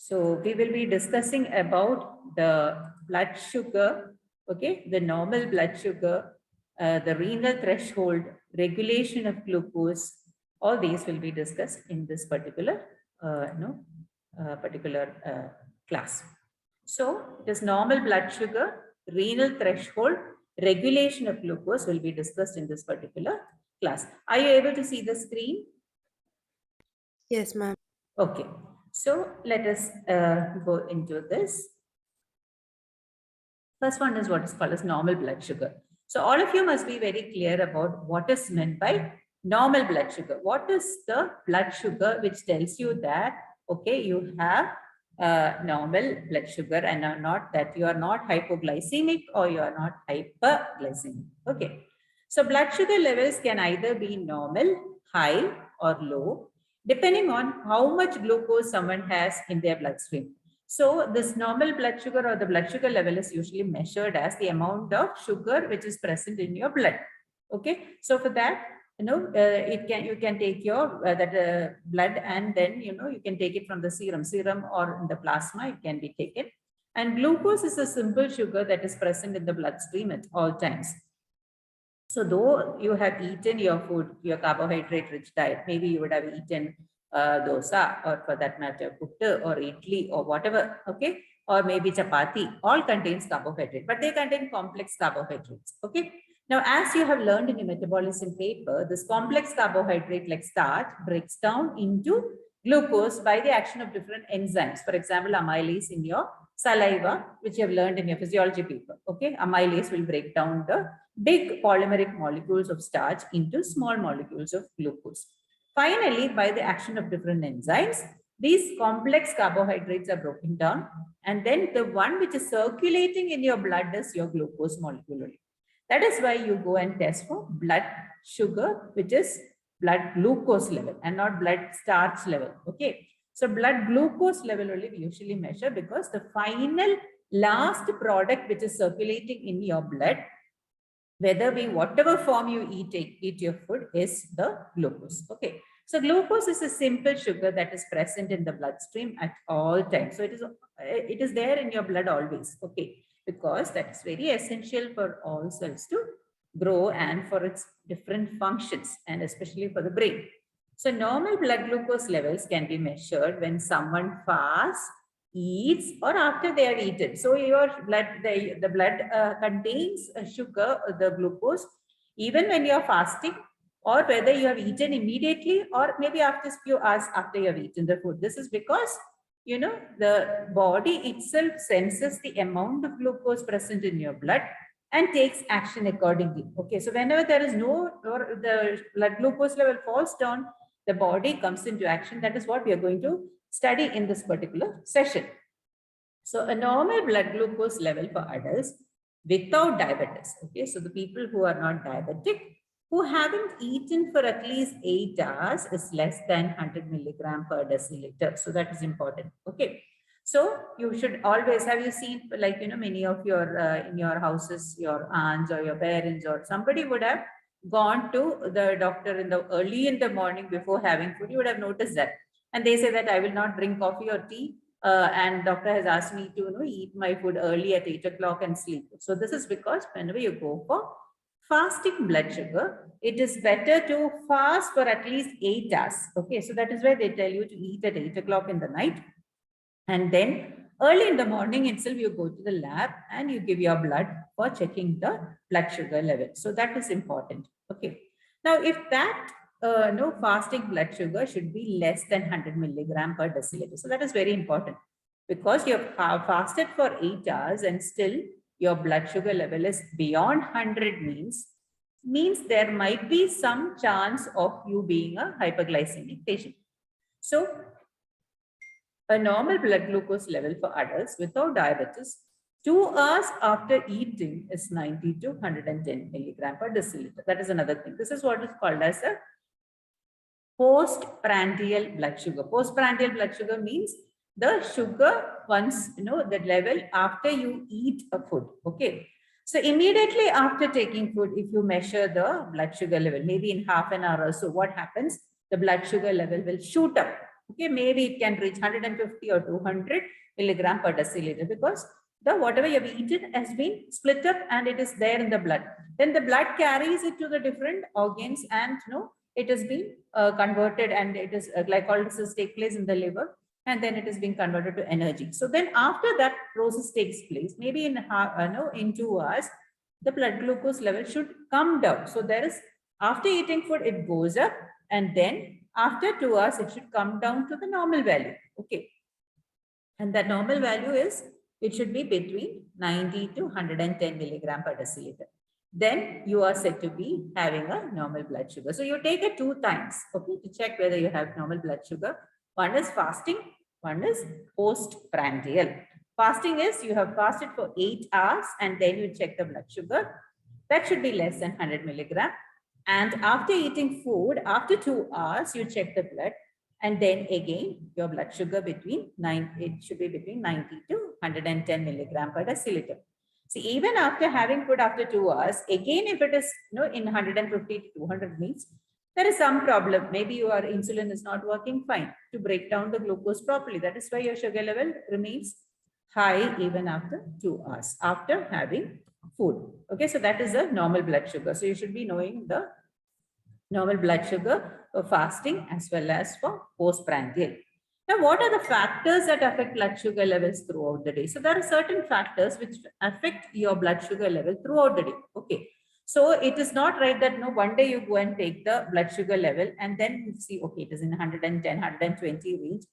So we will be discussing about the blood sugar, okay, the normal blood sugar, the renal threshold, regulation of glucose. All these will be discussed in this particular, class. So it is normal blood sugar, renal threshold, regulation of glucose will be discussed in this particular class. Are you able to see the screen? Yes, ma'am. Okay, so let us go into this. First one is what is called as normal blood sugar. So all of you must be very clear about what is meant by normal blood sugar. What is the blood sugar which tells you that, okay, you have normal blood sugar and are not that you are not hypoglycemic or you are not hyperglycemic. Okay. So blood sugar levels can either be normal, high or low, depending on how much glucose someone has in their bloodstream. So this normal blood sugar or the blood sugar level is usually measured as the amount of sugar which is present in your blood. Okay. So for that, you can take your blood and then, you can take it from the serum or in the plasma, it can be taken. And glucose is a simple sugar that is present in the bloodstream at all times. So though you have eaten your food, your carbohydrate rich diet, maybe you would have eaten dosa or for that matter, puttu or idli or whatever, okay, or maybe chapati, all contains carbohydrate, but they contain complex carbohydrates, okay. Now, as you have learned in your metabolism paper, this complex carbohydrate like starch breaks down into glucose by the action of different enzymes. For example, amylase in your saliva, which you have learned in your physiology paper, okay. Amylase will break down the big polymeric molecules of starch into small molecules of glucose. Finally, by the action of different enzymes, these complex carbohydrates are broken down, and then the one which is circulating in your blood is your glucose molecule. That is why you go and test for blood sugar, which is blood glucose level and not blood starch level. Okay. So blood glucose level only we usually measure because the final last product which is circulating in your blood, whatever form you eat your food, is the glucose. Okay. So glucose is a simple sugar that is present in the bloodstream at all times. So it is there in your blood always. Okay. Because that is very essential for all cells to grow and for its different functions, and especially for the brain. So normal blood glucose levels can be measured when someone fasts, eats, or after they have eaten. So your blood, the blood contains sugar, the glucose, even when you are fasting, or whether you have eaten immediately or maybe after a few hours after you have eaten the food. This is because, the body itself senses the amount of glucose present in your blood and takes action accordingly. Okay, so whenever there is no, or the blood glucose level falls down, the body comes into action. That is what we are going to study in this particular session. So a normal blood glucose level for adults without diabetes, okay, so the people who are not diabetic, who haven't eaten for at least 8 hours, is less than 100 milligram per deciliter. So that is important. Okay. So you should always, have you seen, like, many of your, in your houses, your aunts or your parents or somebody would have gone to the doctor early in the morning before having food. You would have noticed that. And they say that I will not drink coffee or tea. And doctor has asked me to eat my food early at 8 o'clock and sleep. So this is because whenever you go for fasting blood sugar, it is better to fast for at least 8 hours. Okay, so that is why they tell you to eat at 8 o'clock in the night. And then early in the morning itself, you go to the lab and you give your blood for checking the blood sugar level. So that is important. Okay. Now, if that no fasting blood sugar should be less than 100 milligram per deciliter. So that is very important because you have fasted for 8 hours and still your blood sugar level is beyond 100 means there might be some chance of you being a hyperglycemic patient. So a normal blood glucose level for adults without diabetes 2 hours after eating is 90 to 110 milligram per deciliter. That is another thing. This is what is called as a postprandial blood sugar. Postprandial blood sugar means the sugar once, the level after you eat a food. Okay. So immediately after taking food, if you measure the blood sugar level, maybe in half an hour or so, what happens? The blood sugar level will shoot up. Okay, maybe it can reach 150 or 200 milligram per deciliter because the whatever you have eaten has been split up and it is there in the blood. Then the blood carries it to the different organs and it has been converted, and it is glycolysis take place in the liver, and then it is being converted to energy. So then after that process takes place, maybe in 2 hours, the blood glucose level should come down. So there is, after eating food, it goes up, and then after 2 hours, it should come down to the normal value. Okay. And that normal value is, it should be between 90 to 110 milligram per deciliter. Then you are said to be having a normal blood sugar. So you take it 2 times, okay, to check whether you have normal blood sugar. One is fasting, one is postprandial. Fasting is you have fasted for 8 hours and then you check the blood sugar. That should be less than 100 milligram. And after eating food, after 2 hours, you check the blood. And then again, your blood sugar it should be between 90 to 110 milligram per deciliter. See, even after having food after 2 hours, again, if it is in 150 to 200 means, there is some problem. Maybe your insulin is not working fine to break down the glucose properly. That is why your sugar level remains high even after 2 hours after having food. Okay, so that is a normal blood sugar. So you should be knowing the normal blood sugar for fasting as well as for postprandial. Now, what are the factors that affect blood sugar levels throughout the day? So there are certain factors which affect your blood sugar level throughout the day. Okay. So it is not right that one day you go and take the blood sugar level and then you see, okay, it is in 110, 120 range.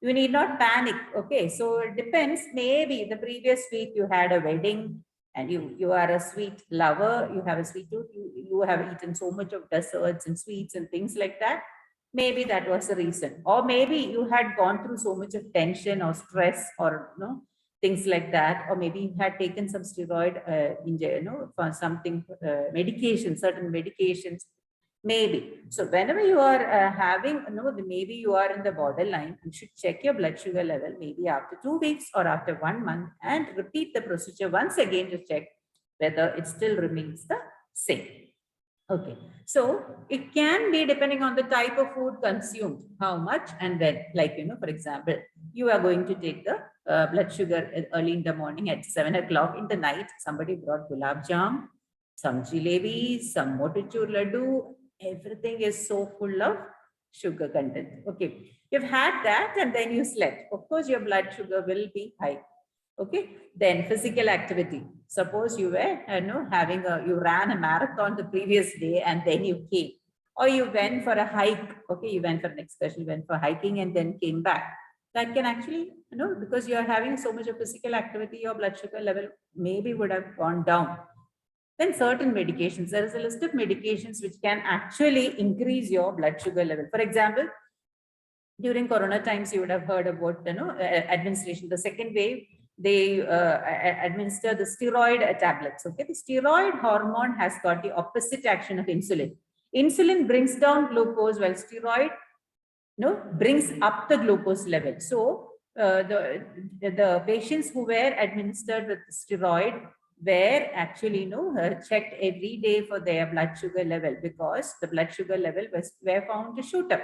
You need not panic. Okay. So it depends. Maybe the previous week you had a wedding, and you are a sweet lover, you have a sweet tooth, you have eaten so much of desserts and sweets and things like that. Maybe that was the reason. Or maybe you had gone through so much of tension or stress or things like that. Or maybe you had taken some steroid for something, certain medications. Maybe. So whenever you are having, maybe you are in the borderline, you should check your blood sugar level maybe after 2 weeks or after 1 month and repeat the procedure once again to check whether it still remains the same. Okay. So it can be depending on the type of food consumed, how much and when. Like, for example, you are going to take the blood sugar early in the morning at 7 o'clock. In the night, somebody brought gulab jam, some jalebis, some motichur laddu. Everything is so full of sugar content. Okay. You've had that and then you slept. Of course, your blood sugar will be high. Okay. Then physical activity. Suppose you were you ran a marathon the previous day and then you came, or you went for a hike. Okay. You went for an excursion, you went for hiking and then came back. That can actually, because you are having so much of physical activity, your blood sugar level maybe would have gone down. Then certain medications, there is a list of medications which can actually increase your blood sugar level. For example, during Corona times, you would have heard about, administration, the second wave, they administer the steroid tablets. Okay. The steroid hormone has got the opposite action of insulin. Insulin brings down glucose while steroid brings up the glucose level. So the patients who were administered with steroid were actually checked every day for their blood sugar level, because the blood sugar level were found to shoot up.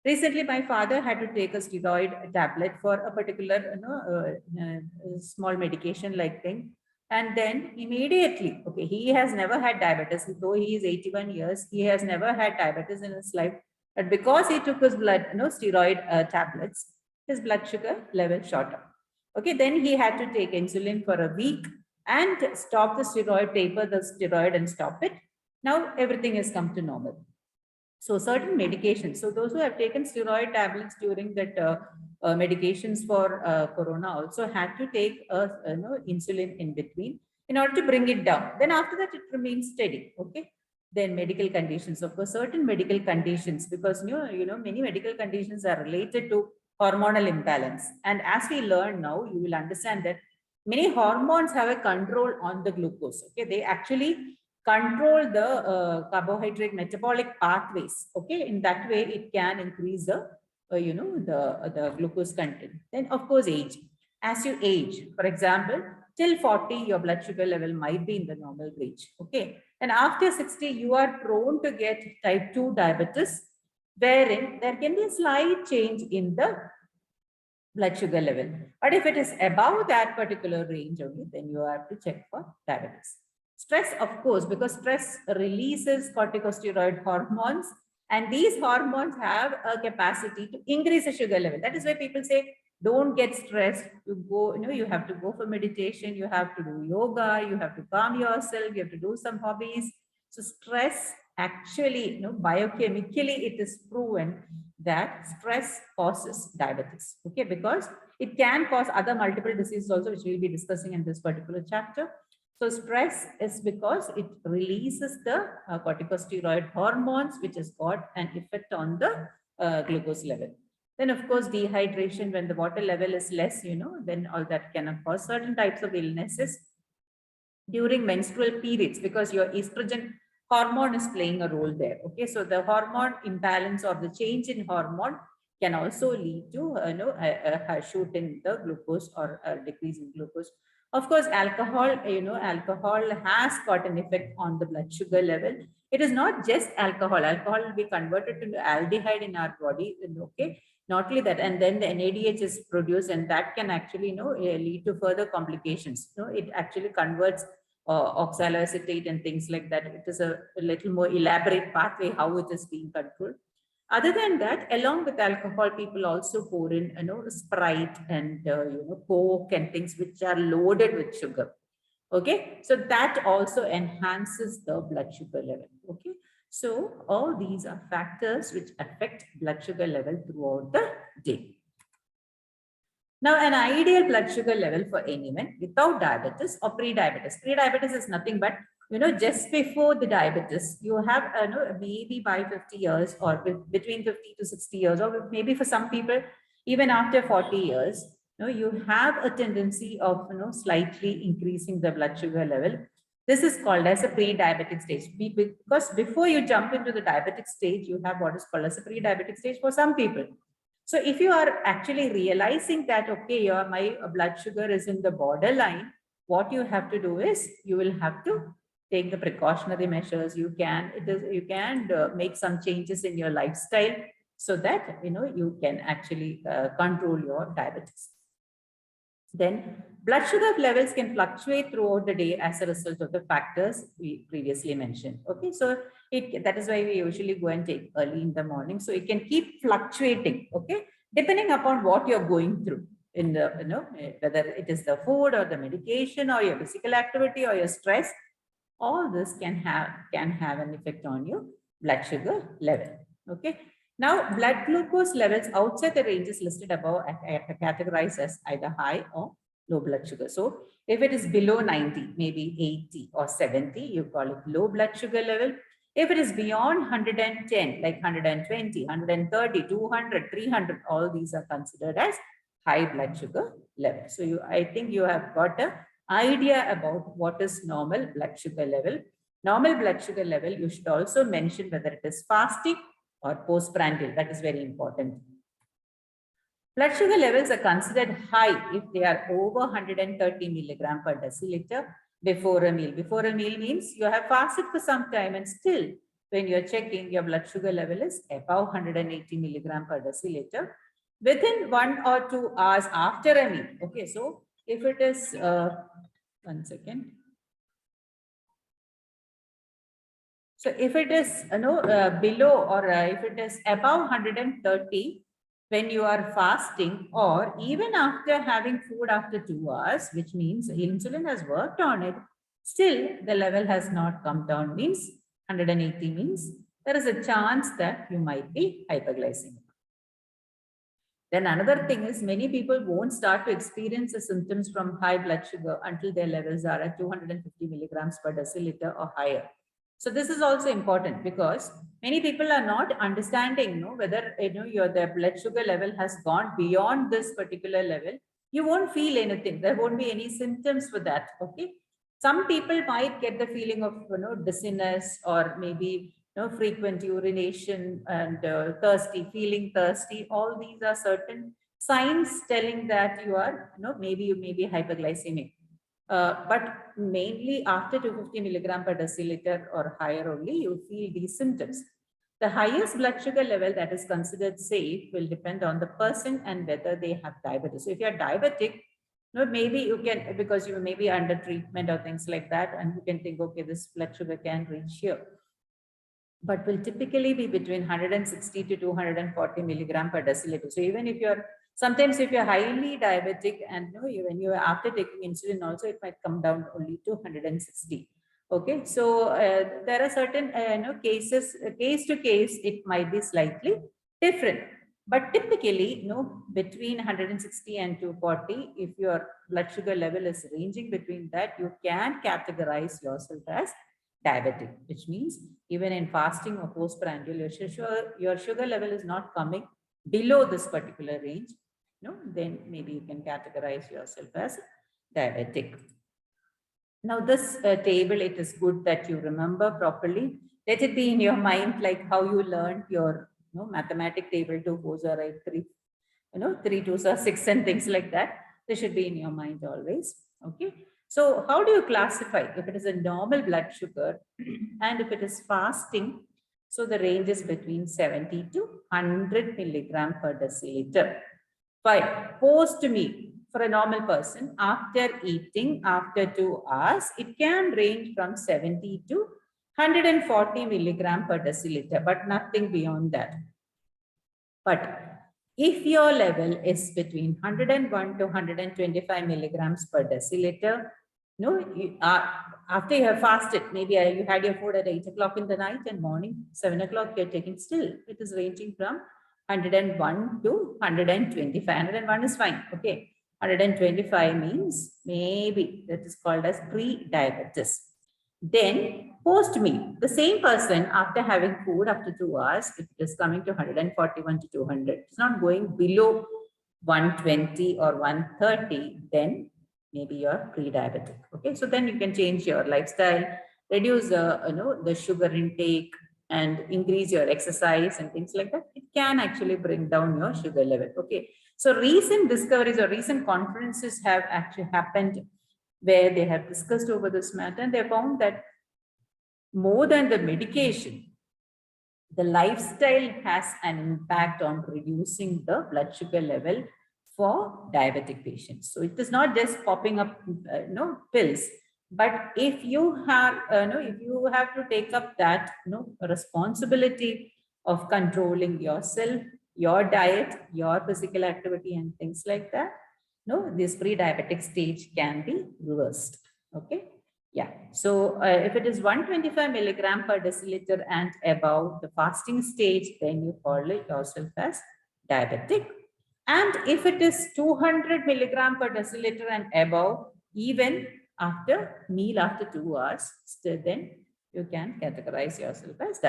Recently, my father had to take a steroid tablet for a particular small medication like thing. And then immediately, okay, he has never had diabetes, though he is 81 years, he has never had diabetes in his life. But because he took his blood, steroid tablets, his blood sugar level shot up. Okay, then he had to take insulin for a week and stop the steroid, taper the steroid and stop it. Now everything has come to normal. So certain medications, so those who have taken steroid tablets during that medications for Corona also had to take insulin in between in order to bring it down. Then after that, it remains steady. Okay. Then medical conditions, of course, certain medical conditions, because many medical conditions are related to hormonal imbalance. And as we learn now, you will understand that many hormones have a control on the glucose. Okay. They actually control the carbohydrate metabolic pathways. Okay. In that way, it can increase the, the glucose content. Then of course, age. As you age, for example, till 40, your blood sugar level might be in the normal range. Okay. And after 60, you are prone to get type 2 diabetes. wherein there can be a slight change in the blood sugar level. But if it is above that particular range only, then you have to check for diabetes. Stress, of course, because stress releases corticosteroid hormones, and these hormones have a capacity to increase the sugar level. That is why people say, don't get stressed. You go, you have to go for meditation, you have to do yoga, you have to calm yourself, you have to do some hobbies. So stress actually, biochemically, it is proven that stress causes diabetes. Okay, because it can cause other multiple diseases also, which we'll be discussing in this particular chapter. So stress is because it releases the corticosteroid hormones, which has got an effect on the glucose level. Then, of course, dehydration, when the water level is less, then all that can cause certain types of illnesses during menstrual periods, because your estrogen hormone is playing a role there. Okay, so the hormone imbalance or the change in hormone can also lead to a shoot in the glucose or a decrease in glucose. Of course, alcohol, alcohol has got an effect on the blood sugar level. It is not just alcohol. Alcohol will be converted to aldehyde in our body. Okay, not only that, and then the NADH is produced, and that can actually lead to further complications. It actually converts oxaloacetate and things like that. It is a little more elaborate pathway how it is being controlled. Other than that, along with alcohol, people also pour in Sprite and Coke and things which are loaded with sugar. Okay, so that also enhances the blood sugar level. Okay, so all these are factors which affect blood sugar level throughout the day. Now, an ideal blood sugar level for anyone without diabetes or pre-diabetes. Pre-diabetes is nothing but, just before the diabetes, you have, maybe by 50 years or between 50 to 60 years, or maybe for some people, even after 40 years, you have a tendency of, slightly increasing the blood sugar level. This is called as a pre-diabetic stage, because before you jump into the diabetic stage, you have what is called as a pre-diabetic stage for some people. So if you are actually realizing that, okay, my blood sugar is in the borderline, what you have to do is you will have to take the precautionary measures. You can make some changes in your lifestyle so that you can actually control your diabetes. Then blood sugar levels can fluctuate throughout the day as a result of the factors we previously mentioned. Okay, so that is why we usually go and take early in the morning. So it can keep fluctuating, okay, depending upon what you're going through in the, whether it is the food or the medication or your physical activity or your stress, all this can have an effect on your blood sugar level. Okay. Now, blood glucose levels outside the ranges listed above are categorized as either high or low blood sugar. So, if it is below 90, maybe 80 or 70, you call it low blood sugar level. If it is beyond 110, like 120, 130, 200, 300, all these are considered as high blood sugar level. So, I think you have got an idea about what is normal blood sugar level. Normal blood sugar level, you should also mention whether it is fasting or postprandial. That is very important. Blood sugar levels are considered high if they are over 130 milligram per deciliter before a meal. Before a meal means you have fasted for some time, and still when you're checking, your blood sugar level is above 180 milligram per deciliter within 1 or 2 hours after a meal. Okay, so if it is, one second. So if it is below or if it is above 130 when you are fasting, or even after having food after 2 hours, which means insulin has worked on it, still the level has not come down, means 180 means there is a chance that you might be hyperglycemic. Then another thing is, many people won't start to experience the symptoms from high blood sugar until their levels are at 250 milligrams per deciliter or higher. So this is also important, because many people are not understanding whether their blood sugar level has gone beyond this particular level. You won't feel anything. There won't be any symptoms for that. Okay. Some people might get the feeling of dizziness, or maybe frequent urination and feeling thirsty. All these are certain signs telling that you are maybe you may be hyperglycemic. But mainly after 250 milligram per deciliter or higher only, you feel these symptoms. The highest blood sugar level that is considered safe will depend on the person and whether they have diabetes. So if you're diabetic, maybe you can, because you may be under treatment or things like that, and you can think, okay, this blood sugar can reach here, but will typically be between 160 to 240 milligram per deciliter. So even if you're, sometimes if you're highly diabetic and when you're after taking insulin also, it might come down only to 160. Okay, so there are certain cases, case to case, it might be slightly different. But typically, between 160 and 240, if your blood sugar level is ranging between that, you can categorize yourself as diabetic, which means even in fasting or postprandial, your sugar level is not coming below this particular range, then maybe you can categorize yourself as diabetic. Now this table, it is good that you remember properly. Let it be in your mind like how you learned your mathematic table, 2 4s are right, 3, 3 2s are 6 and things like that. This should be in your mind always. Okay. So how do you classify if it is a normal blood sugar and if it is fasting? So the range is between 70 to 100 milligram per deciliter. Fine. Post meal for a normal person after eating after 2 hours, it can range from 70 to 140 milligram per deciliter, but nothing beyond that. But if your level is between 101 to 125 milligrams per deciliter, after you have fasted, maybe you had your food at 8 o'clock in the night and morning, 7 o'clock, you're taking still, it is ranging from 101 to 125. 101 is fine. Okay. 125 means maybe that is called as pre-diabetes. Then post-meal, the same person after having food after 2 hours, it is coming to 141 to 200. It's not going below 120 or 130, then maybe you're pre-diabetic. Okay, so then you can change your lifestyle, reduce the sugar intake and increase your exercise and things like that. It can actually bring down your sugar level. Okay, so recent discoveries or recent conferences have actually happened where they have discussed over this matter, and they found that more than the medication, the lifestyle has an impact on reducing the blood sugar level for diabetic patients. So it is not just popping up, pills, but if you have, if you have to take up that, responsibility of controlling yourself, your diet, your physical activity, and things like that, this pre-diabetic stage can be reversed. Okay. Yeah. So if it is 125 milligram per deciliter and above the fasting stage, then you call it yourself as diabetic. And if it is 200 milligram per deciliter and above, even after meal after 2 hours, still then you can categorize yourself as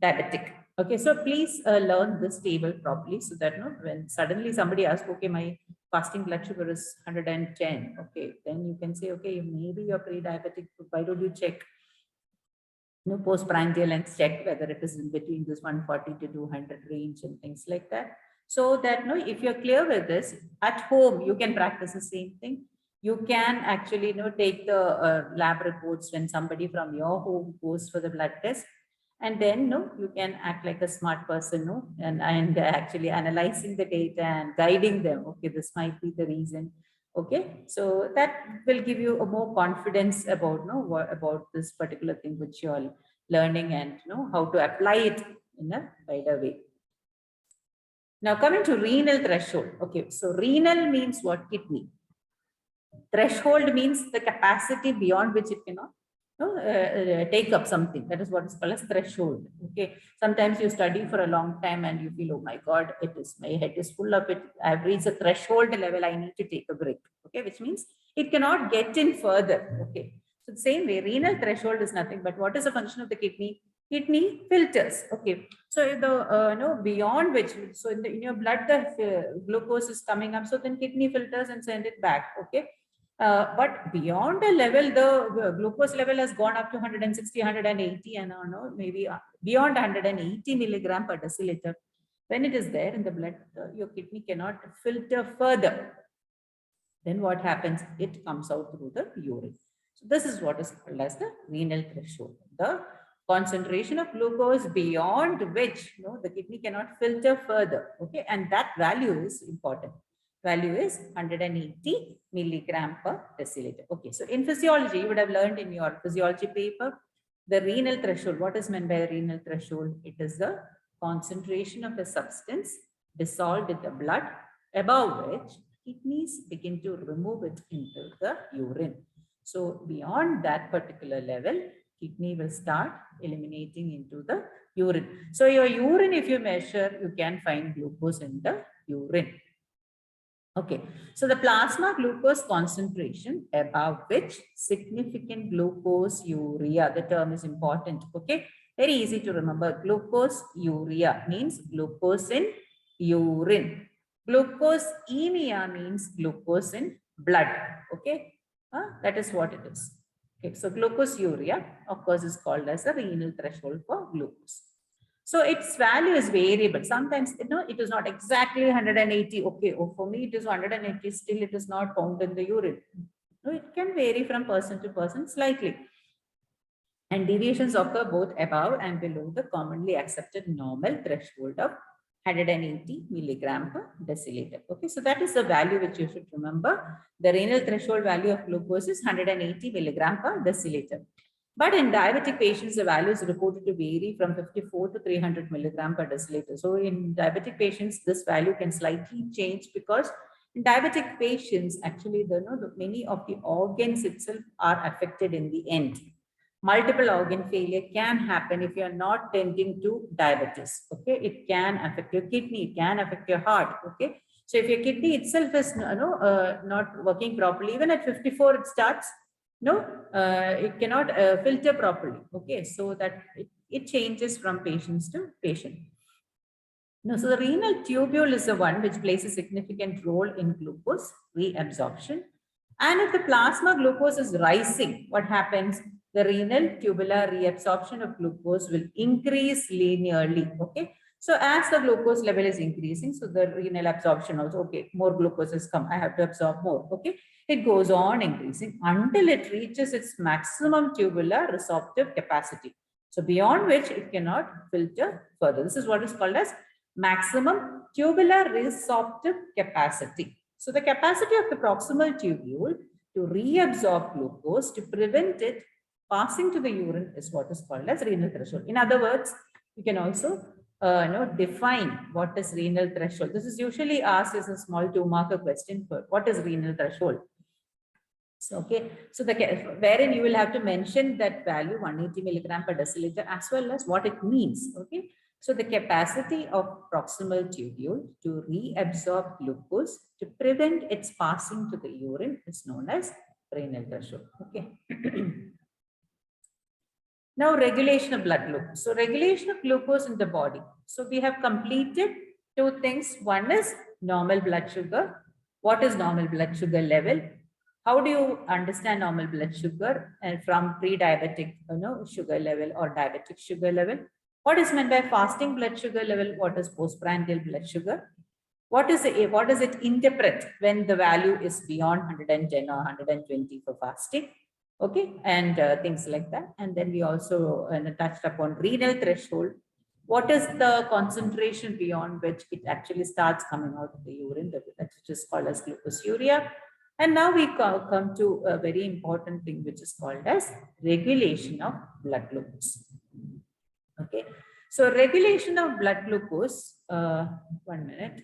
diabetic. Okay, so please learn this table properly so that when suddenly somebody asks, okay, my fasting blood sugar is 110, okay, then you can say, okay, maybe you're pre-diabetic. Why don't you check postprandial and check whether it is in between this 140 to 200 range and things like that. So that if you're clear with this, at home you can practice the same thing. You can actually take the lab reports when somebody from your home goes for the blood test, and then you can act like a smart person, and actually analyzing the data and guiding them. Okay, this might be the reason. Okay, so that will give you a more confidence about about this particular thing which you are learning, and how to apply it in a wider way. Now coming to renal threshold. Okay, so renal means what? Kidney. Threshold means the capacity beyond which it cannot take up something. That is what is called as threshold. Okay, sometimes you study for a long time and you feel, oh my god, my head is full of it, I've reached a threshold level, I need to take a break. Okay, which means it cannot get in further. Okay, so the same way, renal threshold is nothing but what is the function of the kidney? Kidney filters. Okay, so the beyond which, so in your blood the glucose is coming up, so then kidney filters and send it back. Okay, but beyond a level, the glucose level has gone up to 160, 180, and maybe beyond 180 milligram per deciliter. When it is there in the blood, your kidney cannot filter further. Then what happens? It comes out through the urine. So this is what is called as the renal threshold. The concentration of glucose beyond which the kidney cannot filter further. Okay, and that value is important. Value is 180 milligram per deciliter. Okay, so in physiology, you would have learned in your physiology paper the renal threshold. What is meant by the renal threshold? It is the concentration of a substance dissolved in the blood above which kidneys begin to remove it into the urine. So beyond that particular level, kidney will start eliminating into the urine. So your urine, if you measure, you can find glucose in the urine. Okay, so the plasma glucose concentration above which significant glucose urea, the term is important. Okay, very easy to remember. Glucose urea means glucose in urine. Glucosemia means glucose in blood. Okay, that is what it is. Okay, so glucose urea, of course, is called as the renal threshold for glucose. So its value is variable. Sometimes, it is not exactly 180. Okay, for me, it is 180. Still, it is not found in the urine. No, it can vary from person to person slightly. And deviations occur both above and below the commonly accepted normal threshold of 180 milligram per deciliter. Okay, so that is the value which you should remember. The renal threshold value of glucose is 180 milligram per deciliter. But in diabetic patients, the value is reported to vary from 54 to 300 milligram per deciliter. So in diabetic patients, this value can slightly change because in diabetic patients, actually, many of the organs itself are affected in the end. Multiple organ failure can happen if you are not tending to diabetes. Okay, it can affect your kidney, it can affect your heart. Okay, so if your kidney itself is not working properly, even at 54, it starts. It cannot filter properly. Okay, so that it changes from patients to patient. No, so the renal tubule is the one which plays a significant role in glucose reabsorption. And if the plasma glucose is rising, what happens? The renal tubular reabsorption of glucose will increase linearly. Okay, so as the glucose level is increasing, so the renal absorption also, okay, more glucose has come, I have to absorb more. Okay, it goes on increasing until it reaches its maximum tubular resorptive capacity. So beyond which it cannot filter further. This is what is called as maximum tubular resorptive capacity. So the capacity of the proximal tubule to reabsorb glucose to prevent it passing to the urine is what is called as renal threshold. In other words, you can also define what is renal threshold. This is usually asked as a small 2-marker question for what is renal threshold. So, okay, so wherein you will have to mention that value 180 milligram per deciliter as well as what it means. Okay, so the capacity of proximal tubule to reabsorb glucose to prevent its passing to the urine is known as renal threshold. Okay. Now, regulation of blood glucose. So, regulation of glucose in the body. So, we have completed 2 things. One is normal blood sugar. What is normal blood sugar level? How do you understand normal blood sugar and from pre-diabetic sugar level or diabetic sugar level? What is meant by fasting blood sugar level? What is postprandial blood sugar? What does it interpret when the value is beyond 110 or 120 for fasting? Okay, and things like that. And then we also touched upon renal threshold. What is the concentration beyond which it actually starts coming out of the urine, which is called as glucosuria. And now we come to a very important thing, which is called as regulation of blood glucose. Okay, so regulation of blood glucose, 1 minute.